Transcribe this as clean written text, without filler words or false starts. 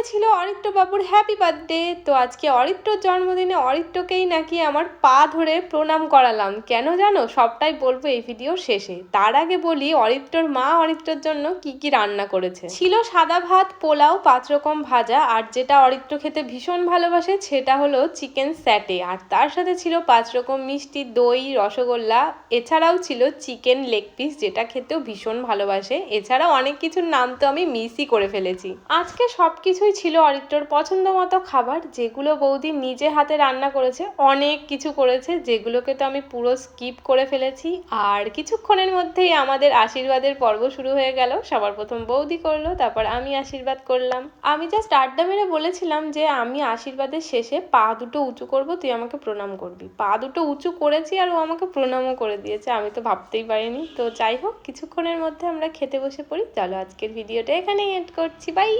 আজকে ছিল অরিত্র বাবুর হ্যাপি বার্থডে। তো আজকে অরিত্রর জন্মদিনে অরিত্রকেই নাকি আমার পা ধরে প্রণাম করালাম। কেন জানো? সবটাই বলবো এই ভিডিওর শেষে। তার আগে বলি অরিত্রর মা অরিত্রর জন্য কি কি রান্না করেছে। ছিল সাদা ভাত, পোলাও, 5 রকম ভাজা, আর যেটা অরিত্র খেতে ভীষণ ভালোবাসে সেটা হলো চিকেন স্যাটে, আর তার সাথে ছিল 5 রকম মিষ্টি, দই, রসগোল্লা। এছাড়াও ছিল চিকেন লেগ পিস, যেটা খেতেও ভীষণ ভালোবাসে। এছাড়াও অনেক কিছুর নাম তো আমি মিসই করে ফেলেছি। আজকে সব কিছুই ছিল অরিত্রর পছন্দ মতো খাবার, যেগুলো বৌদি নিজে হাতে রান্না করেছে। অনেক কিছু করেছে যেগুলোকে তো আমি পুরো স্কিপ করে ফেলেছি। আর কিছুক্ষণের মধ্যেই আমাদের আশীর্বাদের পর্ব শুরু হয়ে গেল। সবার প্রথম বৌদি করলো, তারপর আমি আশীর্বাদ করলাম। আমি জাস্ট আড্ডা মেরে বলেছিলাম যে আমি আশীর্বাদের শেষে পা দুটো উঁচু করবো, তুই আমাকে প্রণাম করবি। পা দুটো উঁচু করেছি আর ও আমাকে প্রণামও করে দিয়েছে। আমি তো ভাবতেই পারিনি। তো যাই হোক, কিছুক্ষণের মধ্যে আমরা খেতে বসে পড়ি। চলো আজকের ভিডিওটা এখানেই এন্ড করছি। বাই।